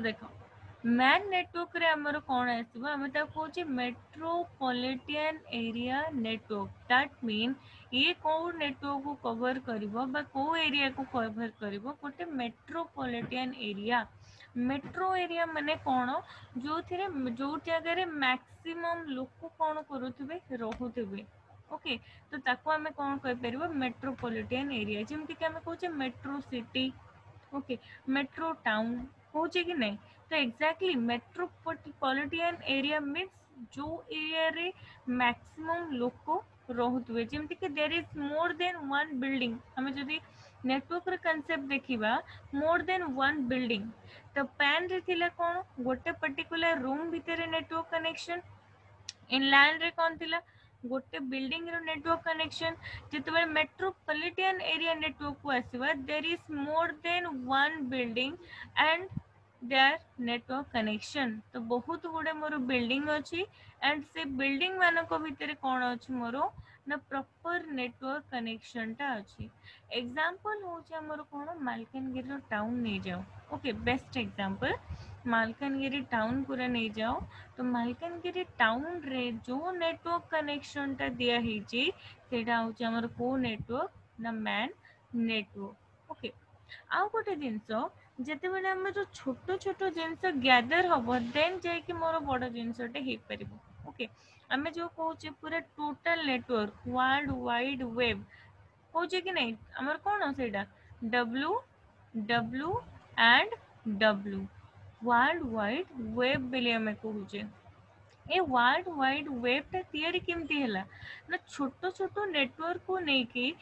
तो देखो man network रे हमर कोन आसीबो हम ता कहूची metropolitan area network that mean ये को नेटवर्क को कवर करिवो बा को एरिया को कवर करिवो गोटे मेट्रोपॉलिटन एरिया मेट्रो एरिया माने कोन जो थिरे जो जगह रे मैक्सिमम लोक कोन करूथिबे रहुथिबे ओके तो ताको हमें कोन कहि परिबो मेट्रोपॉलिटन एरिया जेमति कि हमें कहूचे metro city okay metro town होचे कि नहीं तो एग्जैक्टली मेट्रोपॉलिटन एरिया मीन्स जो एरिया रे मैक्सिमम लोक रहुतबे जेमति कि there is more than one building हमें जदी नेटवर्क रे कांसेप्ट देखिबा मोर देन वन बिल्डिंग तो पैन रे थिला कोन गोटे पर्टिकुलर रूम भितर नेटवर्क कनेक्शन इनलैंड रे कोन थिला गोटे बिल्डिंग रो नेटवर्क कनेक्शन जितबे मेट्रोपॉलिटन एरिया नेटवर्क को आसीबा there is more than one building and their network connection तो बहुत गुडे मोर बिल्डिंग अछि एंड से बिल्डिंग मानको भितर कोन अछि मोर ना प्रॉपर नेटवर्क कनेक्शन टा अछि एग्जांपल होचे हमर कोन मालकानगिरी टाउन नै जाओ okay best example Malkangiri town पूरा नहीं जाओ तो मालकानगिरी टाउन रे जो नेटवर्क कनेक्शन टा दिया हिची सेटा होची हमर को नेटवर्क ना मैन नेटवर्क ओके आउ गोटे जिनसो जेते बेले हम जो छोटो छोटो जिनस गैदर हबो देन जाय कि मोर बड़ जिनसटे हे परिबो ओके हमें जो कहूचे पूरा total network world wide web कहूचे कि नहीं हमर कोन सेटा W W and W world wide web बेले हमें कहूचे ए वर्ल्ड वाइड वेब ता तैयारी केमती हैला ना छोटो छोटो नेटवर्क को नेकी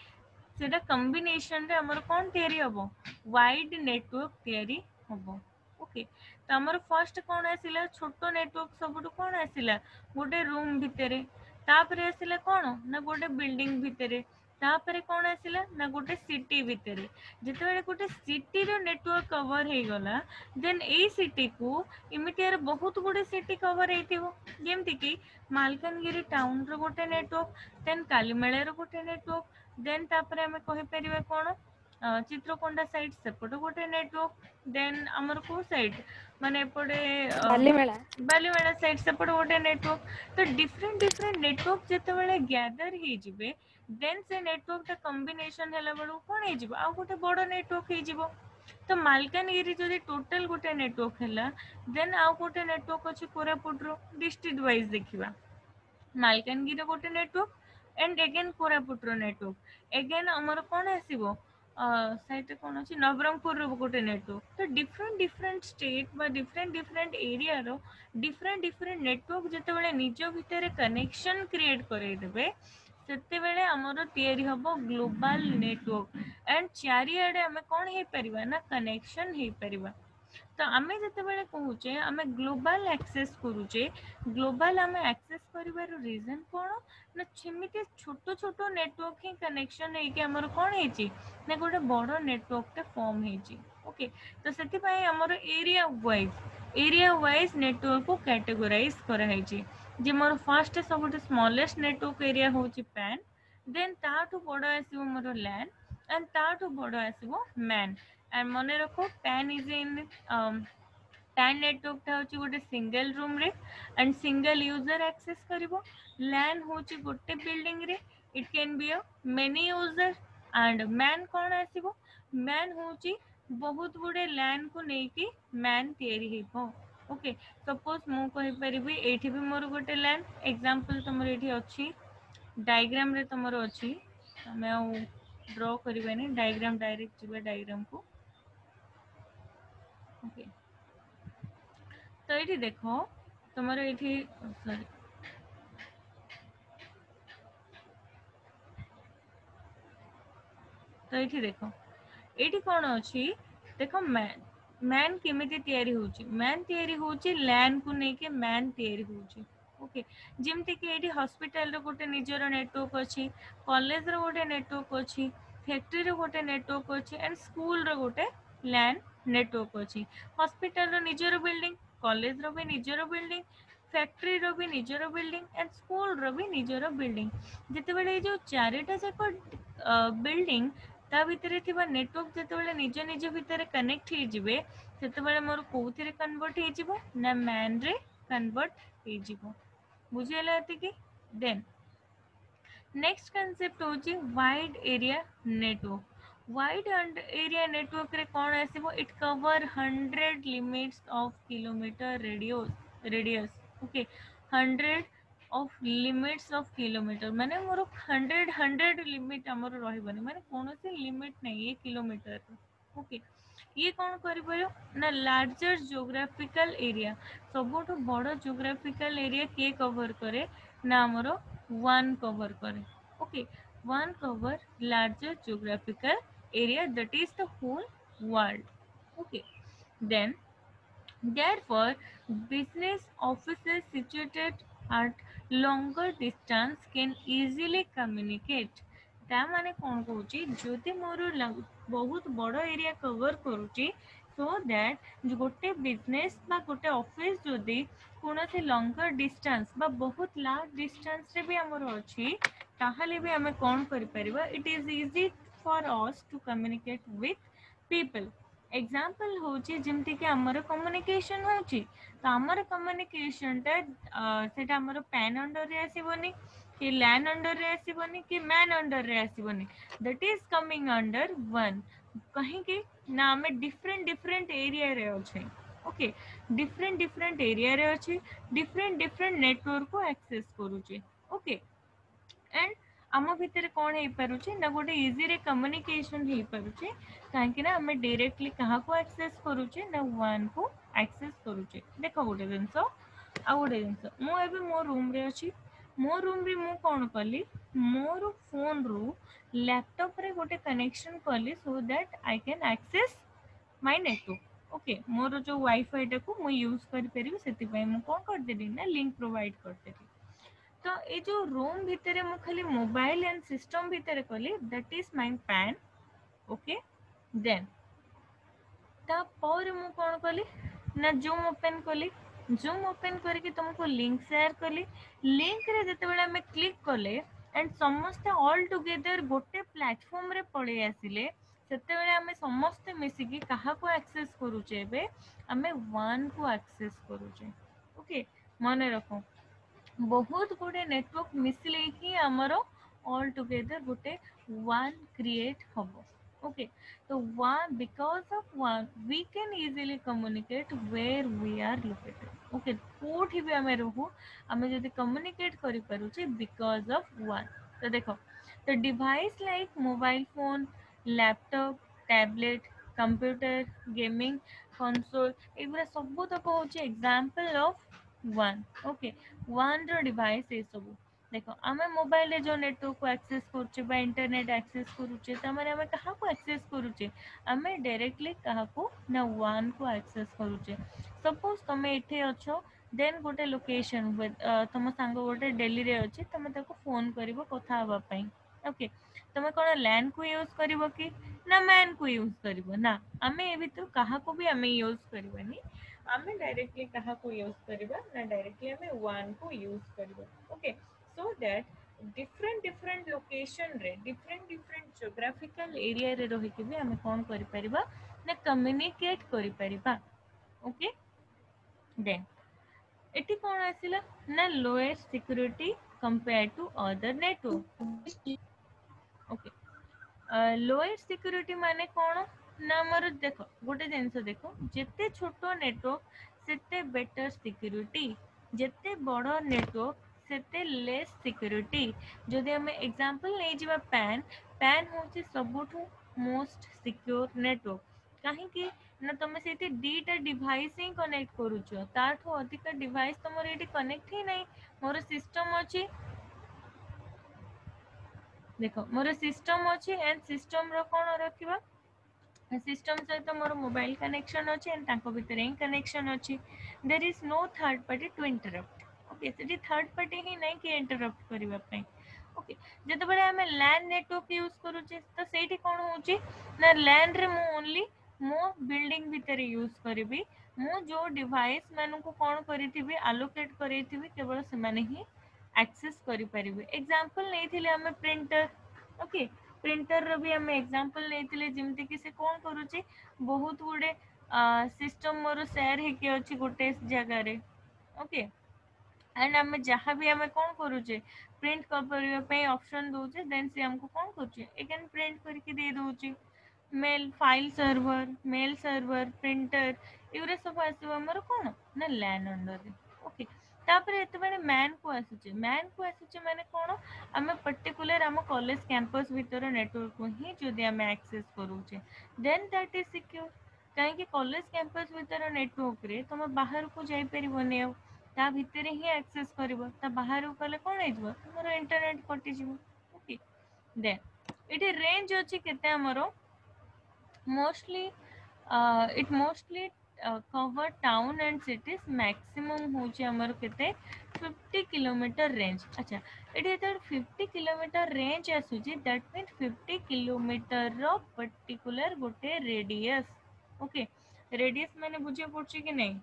सेटा कॉम्बिनेशन रे हमर कोन तैयारी हबो वाइड नेटवर्क तैयारी हबो ओके तो हमर फर्स्ट कोन आसिला छोटो नेटवर्क सबटु कोन आसिला गोटे रूम भितरे तापरे आसिला कोन ना गोटे बिल्डिंग भितरे तापरे कोन आसिला ना गोटे सिटी भितरे जेतेबेले गोटे सिटी रो नेटवर्क कवर हे गला देन ए सिटी को इमितियार बहुत गुडे सिटी कवर हेतिबो जेमति कि मालकानगिरी टाउन रो गोटे नेटवर्क देन कालीमेला रो गोटे नेटवर्क देन तापरे हमें कहि परिबा कोन चित्रकोंडा साइड सेपट गोटे नेटवर्क देन हमर को साइड माने पड़े ବାଲିମେଳା बालीमेला साइड सेपट गोटे नेटवर्क तो डिफरेंट डिफरेंट नेटवर्क जेतेबेले गैदर हे जिवे देन से नेटवर्क ता कॉम्बिनेशन हैला बडू कोन हे जिवो आ गोटे बड़ नेटवर्क हे जिवो तो मालकानगिरी जदि टोटल गोटे नेटवर्क हैला देन आउ गोटे नेटवर्क अछि कोरापुट रो डिस्ट्रिक्ट वाइज देखिबा मालकानगिरी गोटे नेटवर्क एंड अगेन कोरापुट रो नेटवर्क अगेन हमर कोन आसीबो साइट कोन अछि नवरंगपुर रो गोटे नेटवर्क तो डिफरेंट डिफरेंट स्टेट बा डिफरेंट डिफरेंट एरिया रो डिफरेंट डिफरेंट नेटवर्क जेतेबेले निजो भितर कनेक्शन क्रिएट करे देबे सेते बेले हमर तयारी हबो ग्लोबल नेटवर्क एंड चारिआडे हमें कोन हे परिबा ना कनेक्शन हे परिबा तो आमे जेतेबेले कहूचे आमे ग्लोबल एक्सेस करूचे ग्लोबल आमे एक्सेस करिवार रीजन कोन ना छिमिते छोटो छोटो नेटवर्क ही कनेक्शन हे कि हमर कोन हेची ना गोटे बड़ नेटवर्क टे फॉर्म हेची ओके तो सेति पई हमर एरिया वाइज नेटवर्क को कैटेगराइज करा हेची जे more first सबुठ smallest network area होची पैन देन ताठू बड़ आसीबो मोर लैन एंड ताठू बड़ आसीबो मैन एंड मने रखो PAN is in PAN network टा होची गोटे सिंगल रूम रे एंड सिंगल यूजर एक्सेस करिवो लैन होची गोटे बिल्डिंग रे it can be a many user and MAN कोन आसीबो मैन होची बहुत गुडे लैन को नेकी मैन तयारी हेबो ओके सपोज मु कहि परिबी एठी भी मोर गोटे लैन एग्जांपल तमर एठी अछि डायग्राम रे तमर अछि हमें आ ड्रॉ करबानी डायग्राम डायरेक्ट जिबे डायग्राम को ओके तो ये देखो तुमर ये सॉरी तो ये देखो ये कौन अच्छी देखो मैन मैन केमिति तयारी होची मैन तयारी होची लैन को लेके मैन तयारी होची ओके जेमति कि एठी हॉस्पिटल रो गोटे निजर नेटवर्क अछि कॉलेज रो गोटे नेटवर्क अछि फैक्ट्री रो गोटे नेटवर्क अछि एंड स्कूल रो गोटे लैन नेटवर्क अछि हॉस्पिटल रो निजर बिल्डिंग कॉलेज रो भी निजर बिल्डिंग फैक्ट्री रो भी निजर बिल्डिंग एंड स्कूल रो भी निजर बिल्डिंग जेते बेले जो चारिटा जाक बिल्डिंग ता भितर थिबा नेटवर्क जेतेबेले निज निज भितर कनेक्ट हे जिवे सेतेबेले मोर कोउथिरे कन्वर्ट हे जिवो ना मैन रे कन्वर्ट हे जिवो बुझियला एतिकी देन नेक्स्ट कांसेप्ट होची wide area network wide area network रे कोन आसीबो it cover 100 limits of kilometre radius okay 100 of limits of kilometre माने मोर 100 लिमिट हमर रहइबनी माने कोनोसी लिमिट नै ये किलोमीटर ओके ये कौन करिपारो ना लार्जर जियोग्राफिकल एरिया सबुठु बड़ जियोग्राफिकल एरिया के कवर करे ना हमरो वन कवर करे okay one cover larger geographical area that is the whole world okay then therefore business offices situated at longer distance can easily communicate ता माने कोन कहूची जदि मोर बहुत बड़ एरिया कवर करूची सो दैट गोटे बिजनेस बा गोटे ऑफिस जदि कोनोसी लॉन्गर डिस्टेंस बा बहुत लार्ज डिस्टेंस रे भी हमर अछि ताहाले भी हमें कोन करि परिबा it is easy for us to communicate with people example होची जेमति कि हमर कम्युनिकेशन होची तो हमर कम्युनिकेशन ता सेटा हमर पैन अंडर रे आसीबनी कि लैन अंडर रे आसीबनी कि मैन अंडर रे आसीबनी दैट इज कमिंग अंडर वन कहीं कि ना हमें डिफरेंट डिफरेंट एरिया रे अछि ओके डिफरेंट डिफरेंट एरिया रे अछि डिफरेंट डिफरेंट नेटवर्क को एक्सेस करूची ओके एंड आम भितर कौन हो पारुचे ना गोटे इजी रे कम्युनिकेशन हो पारुचे कहीं ना आम डायरेक्टली क्या एक्सेस करूचे ना वन को एक्सेस करूचे देख गोटे जिनस आ गोटे जिनस मुझे मो रूम रे अच्छी मो रूम रे मु कौन कली मोर फोन रु लैपटॉप रे गोटे कनेक्शन कली so that I can access my network okay मोर जो वाईफाई टाको मु यूज कर परिबे सेति पय मु कोन कर देली ना लिंक प्रोवाइड कर देली तो ये जो रूम भितर मु खाली मोबाइल एंड सिस्टम भितर कली that is my PAN okay then तापर मु कौन कली ना जूम ओपन कली जूम ओपन करके तुमको लिंक शेयर कली लिंक रे जते बेला हमें क्लिक कले एंड समस्त ऑल टुगेदर गोटे प्लेटफॉर्म रे पळे आसिले सेते बेला हमें समस्त मिसिकी कहा को एक्सेस करूचे बे हमें वन को एक्सेस करूचे ओके माने रखो बहुत गुडे नेटवर्क मिसले ही आमर ऑल टुगेदर गोटे वन क्रिएट हम ओके तो one because of one we can easily communicate where we are located okay कोठी भी आमे रहू आमे जदि कम्युनिकेट करि पारुचे बिकॉज ऑफ वन तो देखो तो device like mobile phone laptop tablet computer gaming console एगुरा सब तक होचे example of one okay one रो डिवाइस ये सब देखो आमे मोबाइल रे जो नेटवर्क को एक्सेस करूचे बा इंटरनेट एक्सेस करूचे तमारे आमे कहा को एक्सेस करूचे आमे डायरेक्टली कहा को ना वन को एक्सेस करूचे सपोज तमे एठे अछो देन गोटे लोकेशन तुम सांग गोटे दिल्ली रे अछि तमे ताको फोन करिवो कथा हवा पई ओके तमे कोन लैंड को यूज करिवो कि ना मैन को यूज करिवो ना आमे ए भितर कहा को भी आमे यूज करिवनी आमे डायरेक्टली कहा को यूज करिवो ना डायरेक्टली आमे वन को यूज करिवो okay so that different different location रे डिफरेंट डिफरेंट जियोग्राफिकल एरिया रे रही के भी आमे कोन करि परिबा ना कम्युनिकेट करि परिबा ओके देन एटी कोन आसिला ना lower security compare to other network okay lower security माने कोन ना हमर देखो गोटे जिनस देखो जेते छोटो नेटवर्क सेते बेटर सिक्योरिटी जेते बड़ नेटवर्क सेते लेस सिक्योरिटी जदि हमें एग्जांपल नै जिबा पैन पैन होची सबुठु मोस्ट सिक्योर नेटवर्क काहे कि ना तुम से दीटा डिवाइस ही कनेक्ट करूछ ताठू अधिक डिवाइस तुम ये कनेक्ट ही नहीं मोर सिस्टम अच्छी देख मोर सिस्टम अच्छी एंड सिस्टम रो कौन रखा सिस्टम सहित मोर मोबाइल कनेक्शन अच्छे एंड ताको भितर ही कनेक्शन अच्छी there is no third party to interrupt okay सेठी थर्ड पार्टी ही नहीं कि इंटरप्ट करबा पई ओके जते बेले हमें लैन नेटवर्क यूज करूचे तो सेठी कोन होची ना लैन रे मु ओनली मो बिल्डिंग भितर यूज करबी मु जो डिवाइस मानु को कोन करिथिबी एलोकेट करिथिबी केवल से माने ही एक्सेस करि परिबे एग्जांपल नै थिले हमें प्रिंटर ओके प्रिंटर भी आम एग्जांपल नहीं जमती कि से कौन करुच्ची बहुत गुड़े सिस्टम मोर सेयार होके अच्छी गोटे जगार ओके एंड आम जहाँ भी आम कौन करुचे प्रिंट करने ऑप्शन दौचे देन सी आमको कौन करुचे एगेन प्रिंट करके दे दौची मेल सर्वर प्रिंटर एगुरा सब आसो आमर कौन ना लैन अंडर ओके तापर एतबेले मैन को आसुचे माने कौन आम पर्टिकुलर आम कॉलेज कैंपस भीतर नेटवर्क को ही जदि आम एक्सेस करूचे देन दैट इज सिक्योर कहीं कॉलेज कैंपस भीतर नेटवर्क रे तुम बाहर को जाई परिबनी आ ता भीतर ही एक्सेस करिवो ता बाहर को कले कोन हेजबो तुमरो इंटरनेट कटि जिवो ओके देन इटे रेंज अछि केते हमरो mostly it mostly cover town and cities maximum होची हमर केते 50 किलोमीटर रेंज अच्छा एटी जेते 50 किलोमीटर रेंज आसुची दैट मीन 50 किलोमीटर रो पर्टिकुलर गोटे रेडियस ओके रेडियस माने बुझे पड़ची कि नहीं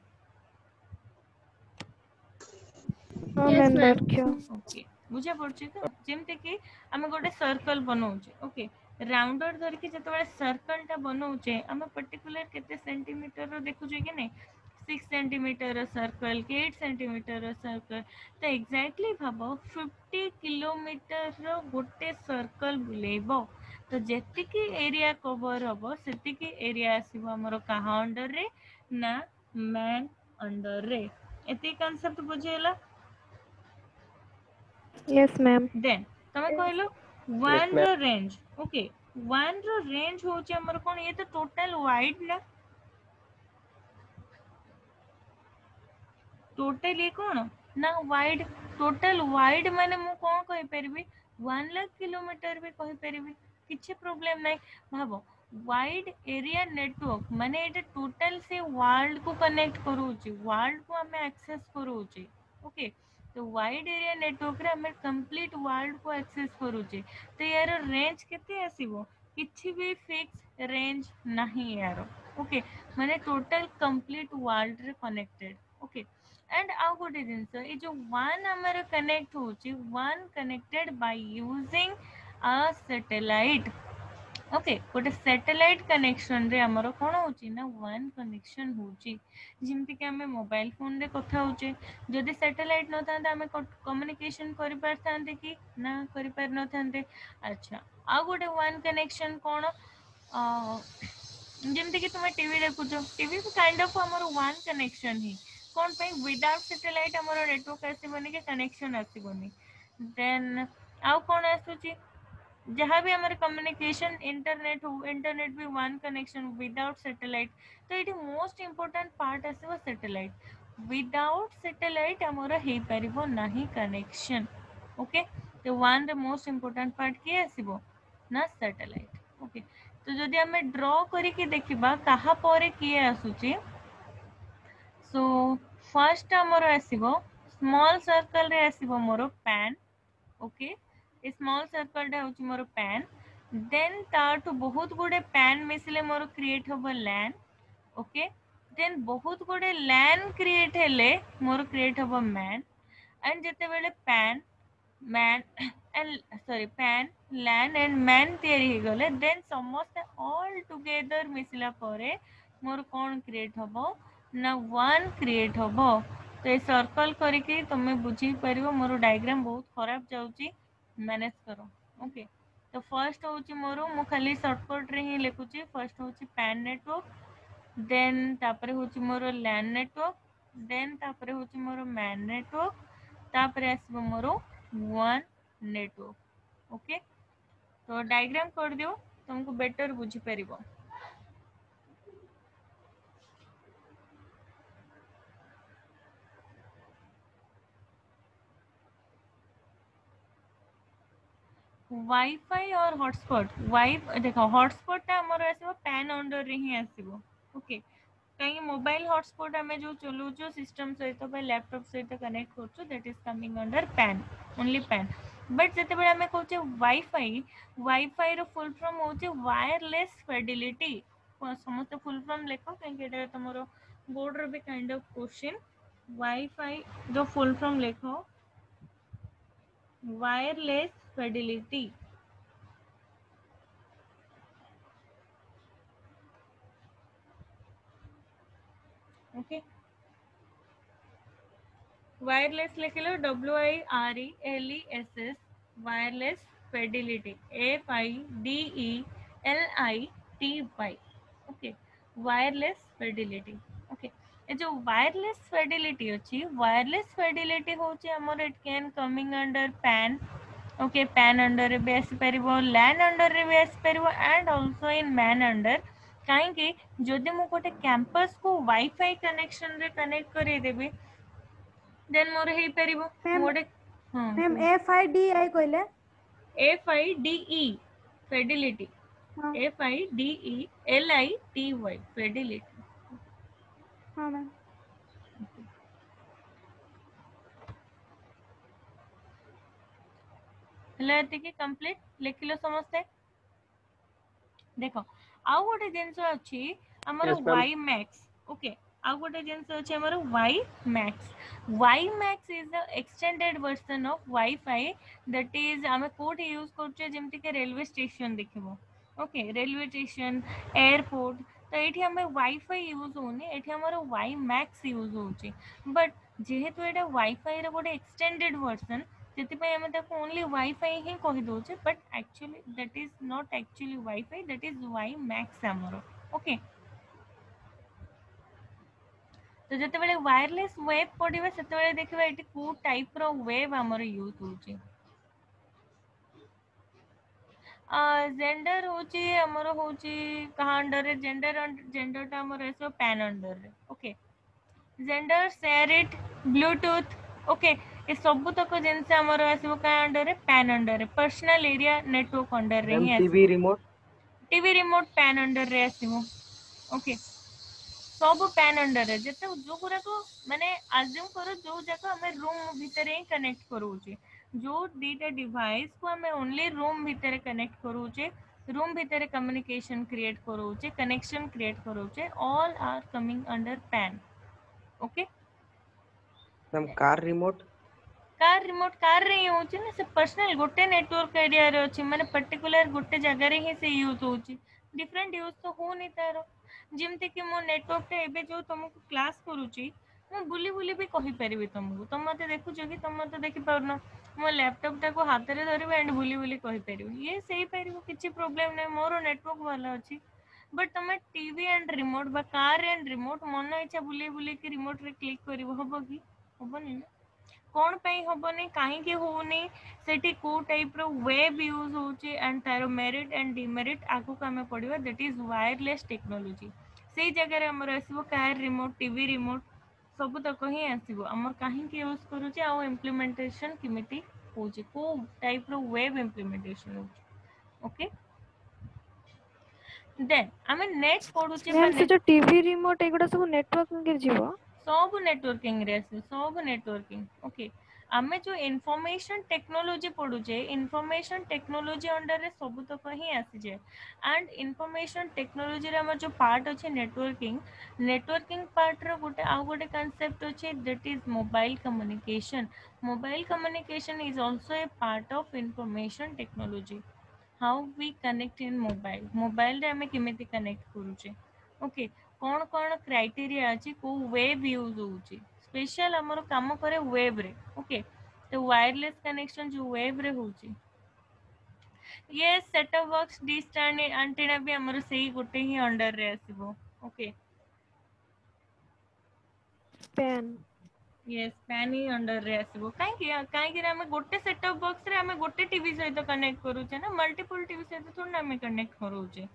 हाँ Yes, मैम ma'am. दर्ख्य ओके बुझे पड़ची तो जेमते कि आमे गोटे सर्कल बनाउचे ओके राउंडर धरिकी जिते सर्कलटा बनाऊे आम पर्टिकुलर केते सेंटीमीटर देखुचे कि नहीं 6 सेंटीमीटर सर्कल कि 8 सेंटीमीटर सर्कल तो एक्जाक्टली भाव 50 किलोमीटर गोटे सर्कल बुलेब तो जेतिकी एरिया कवर हम से एरिया आसो आमर कहा अंडर रे ना मैन अंडर रे एति कॉन्सेप्ट बुझेला यस मैम देन तमे कहलो Yes, वन ma'am. रो रेंज ओके वन रो रेंज होचे हमर कोन ये तो टोटल वाइड ना टोटल ये कौन ना वाइड टोटल वाइड माने मु कौन कहि परबी 1 लाख किलोमीटर भी कहि परबी किछि प्रॉब्लम नहीं भाबो वाइड एरिया नेटवर्क माने एटा टोटल से वर्ल्ड को कनेक्ट करूची वर्ल्ड को हमें एक्सेस करूची ओके तो वाइड एरिया नेटवर्क रे हमें कंप्लीट वर्ल्ड को एक्सेस करूची तो यार रेंज केते आसीबो किछि भी फिक्स रेंज नहीं यार ओके माने टोटल कंप्लीट वर्ल्ड रे कनेक्टेड ओके एंड आउ गोटे जिनस ये जो वन आमर कनेक्ट होची one connected by using a satellite okay गोटे सैटेलाइट कनेक्शन रे हमरो कोन होची ना वन कनेक्शन होची जिमति कि हमें मोबाइल फोन रे कथा होचे जदि सैटेलाइट न थांते हमें कम्युनिकेशन करि पारथांते कि ना करि पार न थांते अच्छा आ गोटे वन कनेक्शन कोन ଯେମିତି କି ତୁମେ ଟିଭି ଦେଖୁଛ ଟିଭି ବି କାଇंड ऑफ ଆମର वन कनेक्शन ही कौन पे विदाउट सैटेलाइट हमर नेटवर्क आसीबनी कि कनेक्शन आसीबनी देन आउ कौन आसुची जहाँ भी हमारे कम्युनिकेशन इंटरनेट हो इंटरनेट भी वन कनेक्शन विदाउट सैटेलाइट तो ये मोस्ट इंपोर्टेंट पार्ट आसो सैटेलाइट विदाउट सैटेलाइट आमर हो पार नहीं कनेक्शन ओके तो वन रे मोस्ट इंपोर्टेंट पार्ट किए आसो ना सैटेलाइट ओके तो जदि आम ड्र करके देखा कहा पर किए आसूची सो फर्स्ट आमर आसो स्मॉल सर्कल रे आसो मोर पैन ओके ए स्मॉल सर्कलटा हूँ मोर पैन देन ताठू बहुत गुड़े पैन मिसले मोर क्रिएट हम लैन ओके देन बहुत गुड़े लैन क्रिएट हेले मोर क्रिएट हम मैन एंड जिते बेले PAN MAN and sorry PAN LAN and MAN तैयारी हो गले देन समस्त ऑल टुगेदर मिसला परे मोर कौन क्रिएट हम ना वन क्रिएट हम तो ये सर्कल करके तुम्हें बुझी पार मोर डायग्राम बहुत खराब जाऊँगी मैनेज करो ओके तो फर्स्ट हूँ मोर मु खाली सर्टकट रे ही लिखुची फर्स्ट हूँ पैन नेटवर्क देन तापर हूँ मोर लैन नेटवर्क देन तापर हूँ मोर मैन नेटवर्क तापर आसब मोर वन नेटवर्क ओके तो डायग्राम कर दियो तुमको बेटर बुझी परिबो वाईफाई और हॉटस्पॉट वाई देखो हॉटस्पॉट आमर आसो पैन अंडर रे ही आसो ओके कहीं मोबाइल हॉटस्पॉट आम जो चलाऊ सिस्टम सहित लैपटॉप सहित कनेक्ट कर that is coming under PAN only PAN but जिते बड़े आम कहे वाईफाई वाईफाई फुल फॉर्म हूँ वायरलेस फिडेलिटी समस्त फुल फॉर्म लेख कहीं तुम बोर्ड रो भी काइंड ऑफ क्वेश्चन वाईफाई जो फुल फॉर्म लेख वायरलेस फिडेलिटी ओके वायरलेस लिख लो WIRELESS wireless fidelity FIDELITY okay wireless fidelity okay ए जो वायरलेस फिडिलिटी अच्छी वायरलेस फिडिलिटी होची हमर it can coming under PAN okay pan under रे भी आसी परिबो लैन अंडर रे भी आसी परिबो and also in MAN under काहेकि जदि मु गोटे कैंपस को वाईफाई कनेक्शन रे कनेक्ट करी देबी देन मोर हेई परिबो मैम मोडे मैम FIDI कहले FIDE फिडिलिटी हाँ FIDELITY फिडिलिटी हाँ मैम ହେଲା ଏତିକି କମ୍ପ୍ଲିଟ୍ ଲେଖିଲ ସମସ୍ତେ ଦେଖ ଆଉ ଗୋଟେ ଜିନିଷ ଅଛି ଆମର Yes, ma'am. y max okay ଆଉ ଗୋଟେ ଜିନିଷ ଅଛି ଆମର y max is the extended version of wi-fi that is ଆମେ କୋଉଠି ୟୁଜ କରୁଛେ ଯେମିତି କି ରେଲୱେ ଷ୍ଟେସନ ଦେଖିବ ଓକେ ରେଲୱେ ଷ୍ଟେସନ ଏୟାରପୋର୍ଟ ତ ଏଇଠି ଆମେ ୱାଇଫାଇ ୟୁଜ ହଉନି ଏଠି ଆମର y max ୟୁଜ ହଉଛି ବଟ୍ ଯେହେତୁ ଏଇଟା ୱାଇଫାଇ ର ଗୋଟେ ଏକ୍ସଟେଣ୍ଡେଡ ଭର୍ସନ ସେଥିପାଇଁ ଆମେ ତାକୁ ଓନ୍ଲି ୱାଇଫାଇ ହିଁ କହିଦଉଛେ but actually that is not actually wifi that is WiMAX ଆମର ଓକେ ତ ଯେତେବେଳେ ୱାୟରଲେସ୍ ୱେବ୍ ପଢିବା ସେତେବେଳେ ଦେଖିବା ଏଠି କୋଉ ଟାଇପର ୱେବ୍ ଆମର ୟୁଜ ହଉଛି जेंडर होची हमर होची कहा अंडर रे जेंडरटा हमर एसो पैन अंडर रे okay gender share it Bluetooth okay ये सब तक जिनसे हमर आसीबो का अंडर रे पैन अंडर रे पर्सनल एरिया नेटवर्क अंडर रे Ma'am, ही TV आसीबो remote. TV remote pan under रे आसीबो ओके सब पैन अंडर रे जेते जो गुरा को माने अज्यूम करो जो जाको हमें रूम भीतर ही कनेक्ट करूचे जो दीटा डिवाइस को हमें ओनली रूम भीतर कनेक्ट करूचे रूम भीतर कम्युनिकेशन क्रिएट करूचे कनेक्शन क्रिएट करूचे all are coming under PAN okay Ma'am, car remote. Car remote car रे ही होची ना से पर्सनल गोटे नेटवर्क एरिया रे अछि माने पर्टिकुलर गोटे जगह रे ही से यूज होची डिफरेंट यूज तो हो नहीं तारो जेमते कि मो नेटवर्क टे एबे जो तुमको क्लास करूची ମୁଁ ବୁଲି ବୁଲି ବି କହିପାରିବି ତମକୁ ତମେ ମତେ ଦେଖୁଛ କି ତମେ ମତେ ଦେଖିପାରୁନ ମୋ ଲ୍ୟାପଟପ୍ ଟାକୁ ହାତରେ ଧରିବି ଆଣ୍ଡ ବୁଲି ବୁଲି କହିପାରିବି ଇଏ ହେଇପାରିବ କିଛି ପ୍ରୋବ୍ଲେମ ନାହିଁ ମୋର ନେଟୱାର୍କ ଭଲ ଅଛି ବଟ୍ ତମେ ଟିଭି ଆଣ୍ଡ ରିମୋଟ ବା କାର ଆଣ୍ଡ ରିମୋଟ ମନ ଇଚ୍ଛା ବୁଲେଇ ବୁଲେଇକି ରିମୋଟ ରେ କ୍ଲିକ୍ କରିବ ହବ କି ହବନି ନା कौन ପାଇଁ ହବନି କାହିଁକି ହଉନି ସେଠି କୋଉ ଟାଇପ ର ୱେବ୍ ୟୁଜ ହଉଛି ଆଣ୍ଡ ତାର ମେରିଟ୍ ଆଣ୍ଡ ଡିମେରିଟ୍ ଆଗକୁ ଆମେ ପଢିବା ଦ୍ୟାଟ୍ ଇଜ ୱାୟରଲେସ୍ ଟେକ୍ନୋଲୋଜି ସେଇ ଜାଗାରେ ଆମର ଆସିବ କାର ରିମୋଟ ଟିଭି ରିମୋଟ ସବୁ ତକ ହିଁ ଆସିବ ଆମର କାହିଁକି ୟୁଜ କରୁଛେ ଆଉ ଇମ୍ପ୍ଲିମେଣ୍ଟେସନ କେମିତି ହଉଛି କୋଉ ଟାଇପ ର ୱେବ୍ ଇମ୍ପ୍ଲିମେଣ୍ଟେସନ ହଉଛି ଓକେ ଦେନ୍ ଆମେ ନେକ୍ସଟ ପଢୁଛେ मैम से ମାନେ जो टीवी रिमोट एगुड़ा सब नेटवर्किंग के जीवो सब नेटवर्किंग रे आसे सब नेटवर्किंग ओके आमे जो इनफॉरमेशन टेक्नोलॉजी पढुचे इनफॉरमेशन टेक्नोलॉजी अंडर रे सब तक ही आसी जाए एंड इनफॉरमेशन टेक्नोलॉजी रे हमर जो पार्ट अछि नेटवर्किंग नेटवर्किंग पार्ट रो गोटे आ गोटे कांसेप्ट अछि that is mobile communication is also a part of information technology how we connect in mobile रे हमें केमिति कनेक्ट करूचे ओके कौन कौन क्राइटेरिया अछि को वेब यूज होउची स्पेशल हमर काम करे वेब रे ओके तो वायरलेस कनेक्शन जो वेब रे होउची ये set up box dish antenna भी हमर सेही गोटे ही अंडर रे आसीबो ओके पैन यस पैन ही अंडर रे आसीबो काहे कि हमें गोटे सेट अप बॉक्स रे हमें गोटे टीवी सहित कनेक्ट करूचे ना मल्टीपल टीवी सहित थोड़ी ना हमें कनेक्ट करूचे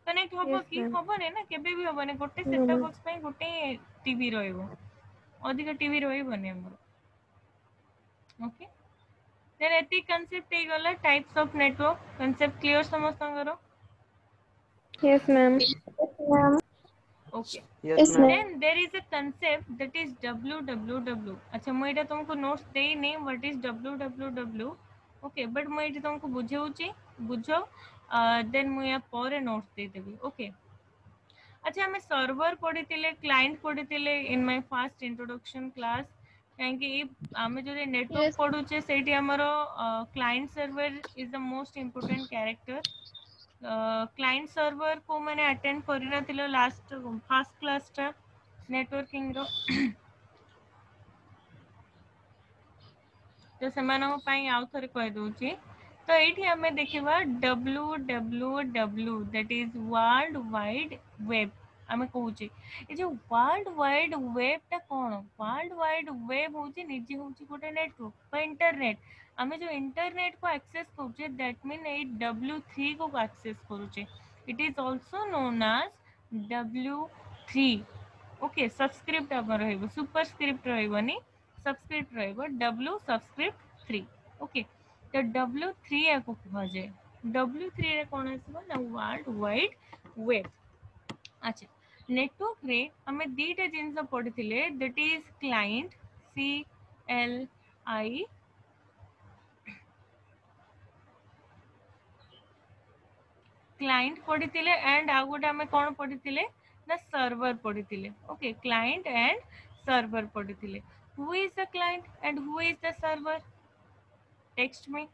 कनेक्ट हबो यस कि मैम हबने ना केबे भी हबने गोटे नो सेट अप मैम बॉक्स पे गोटे टीवी रहइबो अधिक टीवी रहइबने हमर ओके देन एती कांसेप्ट हे गला types of network concept clear समस्तंगर yes ma'am okay Yes, ma'am. then there is a concept that is www अच्छा मैं एटा तुमको नोट्स देई नै what is www okay but मैं एटा तुमको बुझाउची बुझो देन मैं या पर नोट्स दे देबी ओके अच्छा हमें सर्वर पढ़ी क्लाइंट पढ़ी in my first introduction class कहीं आम जो नेटवर्क यस पढ़ुचे से client server is the most important character client server को मैंने अटेंड कर लास्ट फर्स्ट क्लास टा नेटवर्किंग रो तो सेमानक पई आउ थरे कहि दोची तो एठी हमें देखिबा www that is world wide web हमें कहूचे ए जो वर्ल्ड वाइड वेब ता कोन वर्ल्ड वाइड वेब होची निजे होची गोटे नेटवर्क बा इंटरनेट हमें जो इंटरनेट को एक्सेस करूचे दैट मीन ए w3 को एक्सेस करूचे it is also known as w3 okay subscript हमर रहइबो सुपरस्क्रिप्ट रहइबनी सबस्क्रिप्ट रहइबो w सबस्क्रिप्ट 3 ओके तो w3 को कहा जाए w3 रे कोन आसीबो ना वर्ल्ड वाइड वेब अच्छा नेटवर्क रे हमें दीटा जिनस पढ़िथिले that is client C L I client पढ़िथिले एंड आ गोटे हमें कोन पढ़िथिले ना सर्वर पढ़िथिले ओके क्लाइंट एंड सर्वर पढ़िथिले who is the client and who is the server text में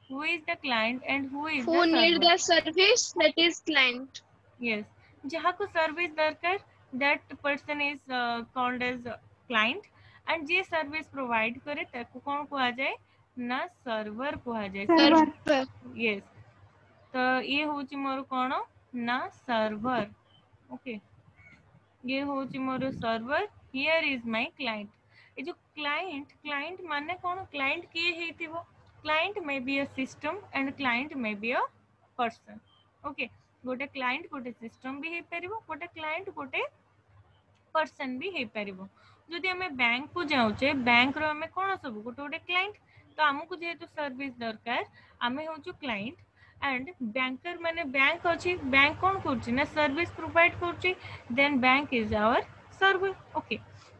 who is the client and who is Who the need server the service, that is client. yes जहाँ को service दरकार that person is called as client and J service provide करे ताको कौन कहा जाए ना सर्वर कहा जाए Server. yes तो ये होची मोर कौन ना सर्वर ओके ये होची मोर server here is my client ए जो क्लाइंट क्लाइंट माने कौन क्लाइंट किए हेतिबो client may be a system and client may be a person okay गोटे क्लाइंट गोटे सिस्टम भी हे परिबो गोटे क्लाइंट गोटे पर्सन भी हे परिबो जदि हमें बैंक को जाउचे बैंक रो हमें कोन सब गोटे गोटे क्लाइंट तो हमको जेहेतु सर्विस दरकार हमें होचु क्लाइंट एंड बैंकर माने बैंक अछि बैंक कोन करछि ना सर्विस प्रोवाइड करछि then bank is our server okay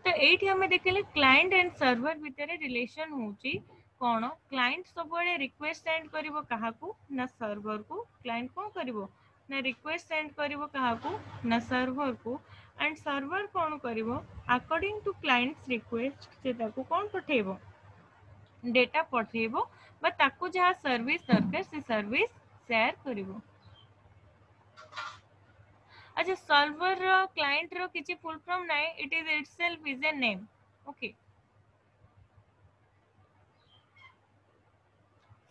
तो एठी हमें देखले क्लाइंट एंड सर्वर भितर रिलेशन होछि कोन क्लाइंट सब बळे रिक्वेस्ट सेंड करिवो काहाकू ना सर्वर को क्लाइंट कोन करिवो ना रिक्वेस्ट सेंड करिवो काहाकू ना सर्वर को एंड सर्वर कोन करिवो अकॉर्डिंग टू क्लाइंट्स रिक्वेस्ट से ताकू कोन पठेबो डेटा पठेबो बा ताकू जहा सर्विस दरकार से सर्विस शेयर करिवो अच्छा सर्वर रो क्लाइंट रो किछि फुल फॉर्म नाइ it is itself is a name okay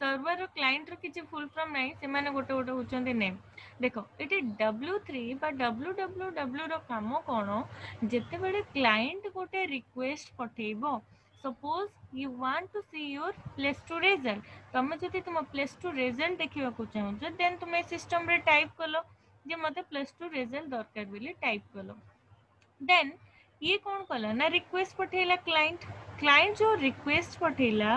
server रो क्लाइंट रो किछि फुल फॉर्म नाइ से माने गोटे गोटे होचंदी नेम देखो एटी w3 बा www रो काम कोन जेते बेले क्लाइंट गोटे रिक्वेस्ट पठेबो suppose you want to see your plus 2 result तमे जति तुम प्लस 2 रिजल्ट देखिबा को चाहौ देन तुम सिस्टम रे टाइप कलो जे मते प्लस 2 रिजल्ट दरकार बोली टाइप कलो देन ये कौन कला ना रिक्वेस्ट पठेला क्लाइंट क्लाइंट जो रिक्वेस्ट पठेला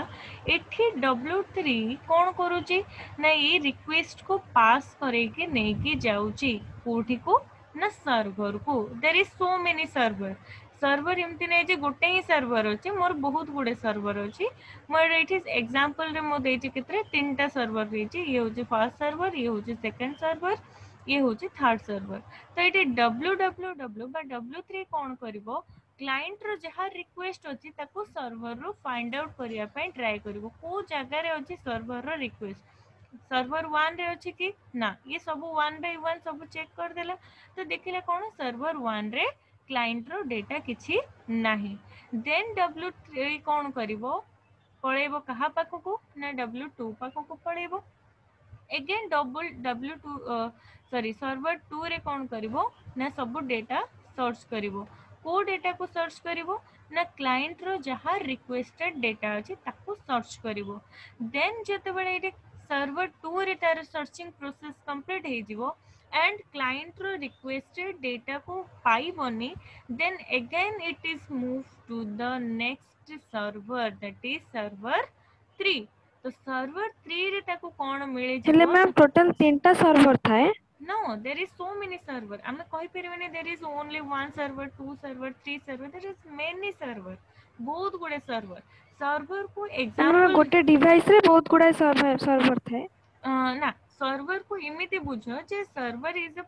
एठी w3 कौन करूची ना ये रिक्वेस्ट को पास करे के नहीं की जाउची कोठी को ना सर्वर को there is so many server server एमती नहीं जे गोटे ही सर्वर अछि मोर बहुत गुडे सर्वर अछि मोर एठी एग्जांपल रे मो देछि कितरे तीनटा सर्वर देछि ये होची फर्स्ट सर्वर ये होची सेकंड सर्वर ये होची थर्ड सर्वर तो ये www बा w3 कौन करिवो क्लाइंट रो जहा रिक्वेस्ट अछि ताको सर्वर रो फाइंड आउट करिया पय ट्राई करिवो को जगह रे अछि सर्वर रो रिक्वेस्ट सर्वर 1 रे अछि कि ना ये सब 1 बाय 1 सब चेक कर देला तो देखिले कोन सर्वर 1 रे क्लाइंट रो डेटा किछि नाही देन w3 कौन करिवो पळेबो कहा पाखो को ना w2 पाखो को पळेबो again double w2 sorry server 2 रे कौन करिवो ना सब डेटा सर्च करिवो को डेटा को सर्च करिवो ना क्लाइंट रो जहा रिक्वेस्टेड डेटा अछि ताको सर्च करिवो देन जते बेले इटे सर्वर 2 रे तार सर्चिंग प्रोसेस कंप्लीट हे जिवो एंड क्लाइंट रो रिक्वेस्टेड डेटा को पाइबोनी then again it is move to the next server that is server 3 तो सर्वर 3 रे ताको कोन मिले हेले जिवो मैम टोटल 3टा सर्वर थाए no there is so many server आमे कहि परिबने there is only one server two server three server there is many server बहुत गुडे सर्वर सर्वर को मैम एग्जांपल गोटे डिवाइस रे बहुत गुडा सर्वर थाए ना सर्वर को एमिति बुझो जे server is a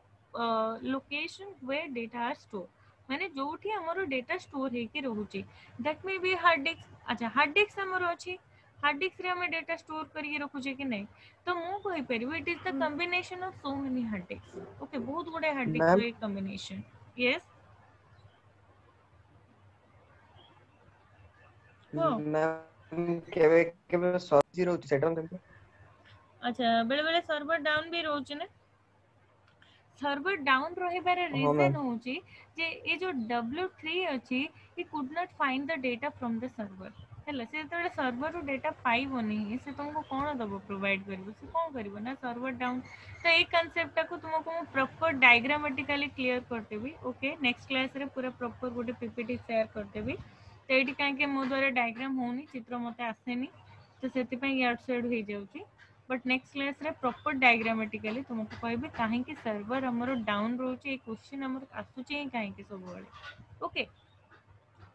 location where data are store माने जोठी हमरो डेटा स्टोर हे के रहउची that may be hard disk अच्छा हार्ड डिस्क हमरो अछि हार्ड डिस्क रे हम डेटा स्टोर करिके रखुचे कि नहीं तो मु कहि परिबो it is the combination of so many hard disk okay बहुत गुडे हार्ड डिस्क मैम रे कॉम्बिनेशन यस କୁହ। मैम केवे केवे सर्च रहउची सेटा केमती अच्छा बेले बेले सर्वर डाउन भी रोचे ना सर्वर डाउन रहिबार हाँ रीजन मैम होची जे ये जो W3 अछि he could not find the data from the server ହେଲା से जेतेबेले सर्वर रो डेटा पाइबोनी से तुमको कोन दबो प्रोवाइड करबो से कोन करबो ना सर्वर डाउन तो ए कांसेप्ट को तुमको प्रॉपर डायग्रामेटिकली क्लियर करतेबी ओके नेक्स्ट क्लास रे पूरा प्रॉपर गोटे पीपीटी शेयर करतेबी तो एठी काहे के मो द्वारा डायग्राम होनी चित्र मते आसेनी तो सेति पई याड साइड हो जाउची बट नेक्स्ट क्लास रे प्रॉपर डायग्रामेटिकली तुमको कहबे काहे कि सर्वर हमरो डाउन रोचे ए क्वेश्चन हमरो आसुचे काहे कि सब बेले ओके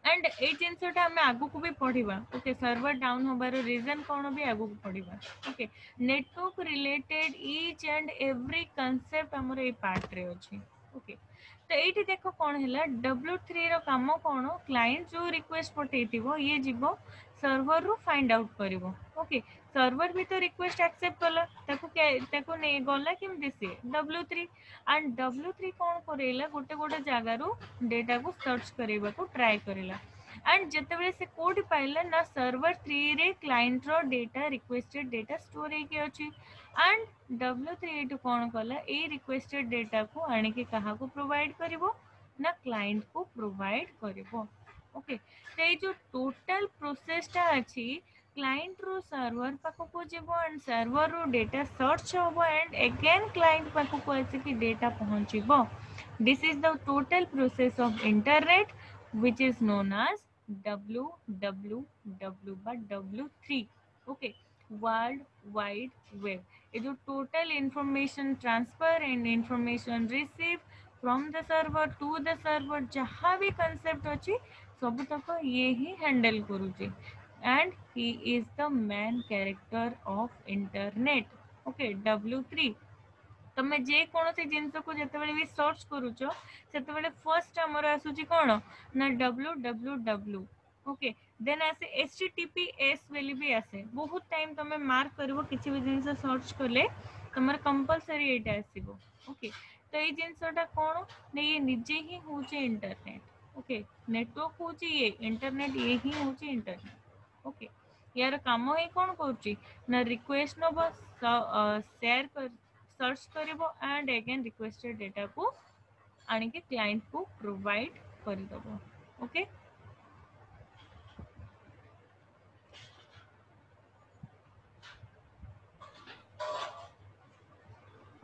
एंड ए जिनसटा हमें आगु को भी पढ़िबा ओके सर्वर डाउन होबार रीजन कोन भी आगु को पढ़िबा okay network related each and every concept हमरो ए पार्ट रे अछि ओके तो एठी देखो कोन हैला W3 रो काम कोन क्लाइंट जो रिक्वेस्ट पठेइतिबो ये जीवो सर्वर रो फाइंड आउट करिवो ओके सर्वर भी तो रिक्वेस्ट एक्सेप्ट कला ताको ने गला केमति से W3 एंड W3 कोन करेला गोटे गोटे जागा रो डेटा को सर्च करेबा को ट्राई करेला एंड जेतेबेले से कोड पाइला ना सर्वर 3 रे क्लाइंट रो डेटा रिक्वेस्टेड डेटा स्टोर हे के अछि एंड W3 एटू कोन कला ए रिक्वेस्टेड डेटा को आनी के कहा को प्रोवाइड करिवो ना क्लाइंट को प्रोवाइड करिवो ओके तो ये जो टोटल प्रोसेसटा अछि क्लाइंट रो सर्वर पाखो को जेबो एंड सर्वर रो डेटा सर्च होबो एंड अगेन क्लाइंट पाखो को आसे कि डेटा पहुंचीबो this is the total process of internet which is known as WWW but W3 okay world wide web ये जो total information transfer and information receive from the server to the server जहाँ भी concept अछि सब तक ये ही handle करूचे and he is the main character of internet okay W3 तमे जे कोनोसी जिंस को जेतेबेले भी सर्च करूचो सेतेबेले फर्स्ट हमर आसुची कोन ना www ओके देन आसे https वेली भी आसे बहुत टाइम तमे मार्क करबो किछि भी जिंस सर्च करले तमर कंपलसरी एटा आसीबो ओके तो ए जिंसटा कोन ने ये निजे ही होचे इंटरनेट ओके नेटवर्क होची ये इंटरनेट ये ही होची इंटरनेट ओके यार काम ही कोन करची ना रिक्वेस्ट नो बस शेयर कर सर्च करिवो एंड अगेन रिक्वेस्टेड डेटा को आनी के क्लाइंट को प्रोवाइड करि दबो ओके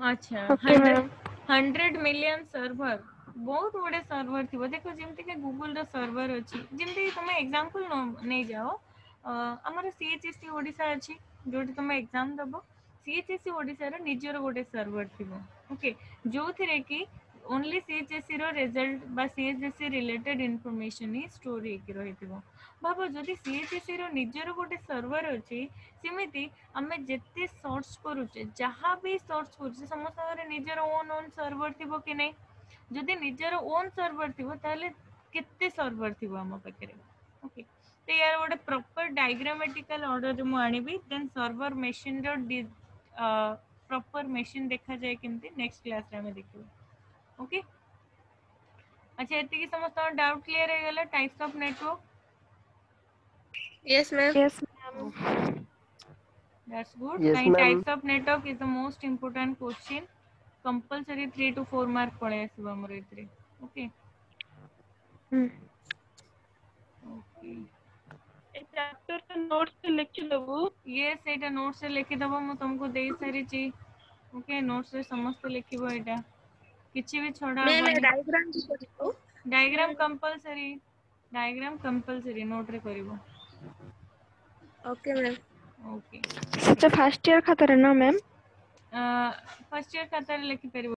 अच्छा ओके मैम 100 मिलियन सर्वर बहुत गुड़े सर्वर थी देखो जमती के गूगल रो सर्वर अच्छी जमती तुम एग्जांपल नहीं जाओ आमर सीएचएससी ओडिशा अच्छी जोटी तुम एग्जाम दबो सीएचएससी ओडिशा रो निजर गोटे सर्वर थिबो ओके जो थिरे कि ओनली सीएचएससी रो रिजल्ट बा सीएचएससी रिलेटेड इंफॉर्मेशन ही स्टोर हेकि रहिथिबो भाबो जदि सीएचएससी रो निजर गोटे सर्वर अच्छी सेमिति आमे जेते सर्च करूचे जहाँ भी सर्च करूचे समस्त निजर ओन सर्वर थिबो कि नहीं जदि निजर ओन सर्वर थिबो ताले केते सर्वर थिबो हम पाखरे ओके तो यार गोटे प्रॉपर डायग्रामेटिकल ऑर्डर जो मु आनिबी देन सर्वर मशीन रो प्रॉपर मशीन देखा जाए केमती नेक्स्ट क्लास रे हमें देखिबो ओके अच्छा एति की समस्त डाउट क्लियर हो गेला types of network Yes, ma'am. Yes ma'am that's good yes kind ma'am types of network is the most important question compulsory 3 to 4 mark पड़े आसीबो हमर एतरे ओके ओके ए चैप्टर का नोट्स पे लिख दबो ये सेटा नोट्स रे लिखि दबो मु तुमको देई सारी छी ओके नोट्स रे समस्त लिखिबो एटा किछि भी छोड़ा Ma'am, हबनी diagram भी करियो. डायग्राम कंपलसरी नोट रे करिवो Okay, ma'am. ओके ସେଟା ଫାର୍ଷ୍ଟ ଇୟର ଖାତାରେ ନା ମ୍ୟାମ୍ फर्स्ट ईयर खाता रे लिखि परिबो